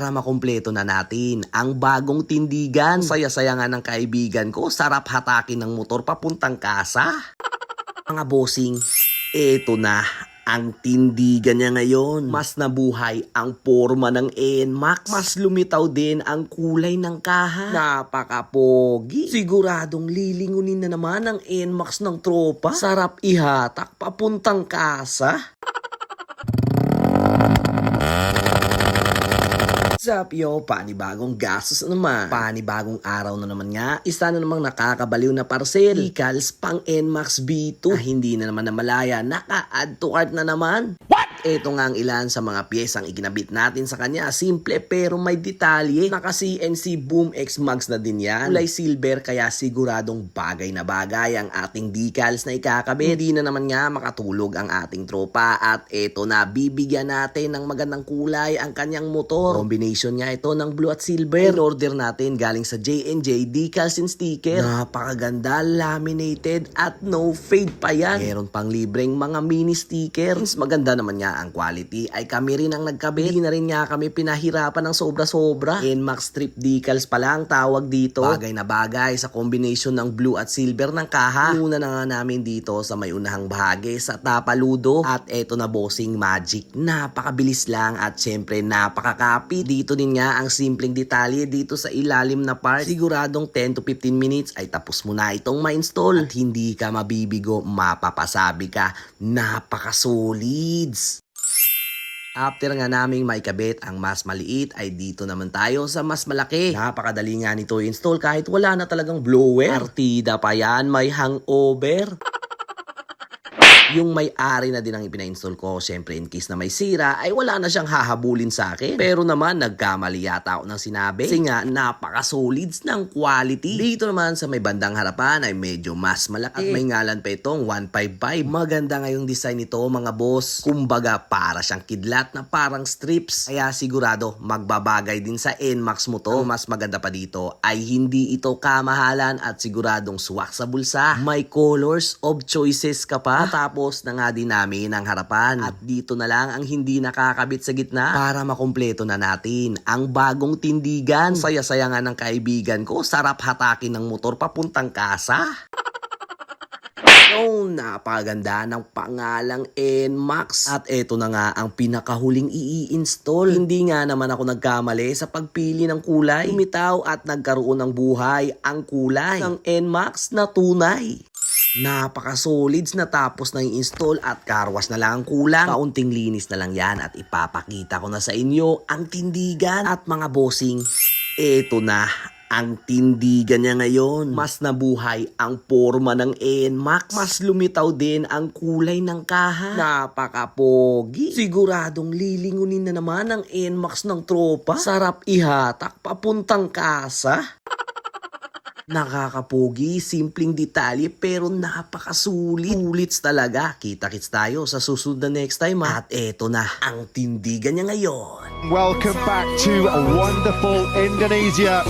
Para makumpleto na natin ang bagong tindigan. Saya-saya nga ng kaibigan ko, sarap hatakin ng motor papuntang kasa. Mga bossing, eto na ang tindigan niya ngayon. Mas nabuhay ang forma ng NMAX. Mas lumitaw din ang kulay ng kaha. Napakapogi. Siguradong lilingunin na naman ang NMAX ng tropa. Sarap ihatak papuntang kasa. Zapyo, panibagong gastos na naman. Panibagong araw na naman nga. Isa na namang nakakabaliw na parcel. Decals pang NMAX B2 na hindi na naman namalaya. Naka-add to cart na naman. What? Ito nga ang ilan sa mga piyesang ikinabit natin sa kanya. Simple pero may detalye. Naka CNC Boom X Mags na din yan. Kulay silver kaya siguradong bagay na bagay ang ating decals na ikakabit. Hindi na naman nga makatulog ang ating tropa. At ito na, bibigyan natin ng magandang kulay ang kanyang motor. Combination nga ito ng blue at silver. In-order natin galing sa J&J Decals and Sticker. Napakaganda, laminated at no fade pa yan. Meron pang libreng mga mini stickers. Maganda naman nga ang quality ay kami rin ang nagkabit. Hindi na rin nga kami pinahirapan ng sobra-sobra. NMAX strip decals pala ang tawag dito. Bagay na bagay sa combination ng blue at silver ng kaha. Una na nga namin dito sa may unahang bahagi sa tapaludo. At eto na bossing magic. Napakabilis lang at syempre napakakapit. Dito din nga ang simpleng detalye dito sa ilalim na part. Siguradong 10 to 15 minutes ay tapos mo na itong ma-install. At hindi ka mabibigo, mapapasabi ka. Napaka-solids. After nga naming maikabit ang mas maliit ay dito naman tayo sa mas malaki. Napakadali nga nito i-install kahit wala na talagang blower. Partida pa yan, may hangover. Yung may-ari na din ang ipina-install ko, syempre in case na may sira, ay wala na siyang hahabulin sa akin. Pero naman, nagkamali yata ako ng sinabi. Kasi nga, napaka-solids ng quality. Dito naman sa may bandang harapan ay medyo mas malaki. At may ngalan pa itong 155. Maganda nga yung design nito mga boss. Kumbaga, para siyang kidlat na parang strips. Kaya sigurado, magbabagay din sa NMAX mo to. Ang mas maganda pa dito ay hindi ito kamahalan at siguradong swak sa bulsa. May colors of choices ka pa. Tapos na nga din namin ang harapan. At dito na lang ang hindi nakakabit sa gitna para makumpleto na natin ang bagong tindigan. Saya-saya nga ng kaibigan ko, sarap hatakin ng motor papuntang kasa. So, napaganda ng pangalang NMAX. At eto na nga ang pinakahuling i-install. Hindi nga naman ako nagkamali sa pagpili ng kulay. Umitaw at nagkaroon ng buhay ang kulay ng NMAX na tunay. Napaka-solids na tapos na i-install at carwash na lang ang kulang. Kaunting linis na lang yan at ipapakita ko na sa inyo ang tindigan. At mga bossing, eto na ang tindigan niya ngayon. Mas nabuhay ang forma ng NMAX. Mas lumitaw din ang kulay ng kaha. Napakapogi. Siguradong lilingunin na naman ang NMAX ng tropa. Sarap ihatak papuntang kasa. Nakakapogi, simpleng detalye pero napakasulit. Ulits talaga. Kita-kits tayo sa susunod na next time ha. At eto na ang tindigan niya ngayon. Welcome back to a wonderful Indonesia.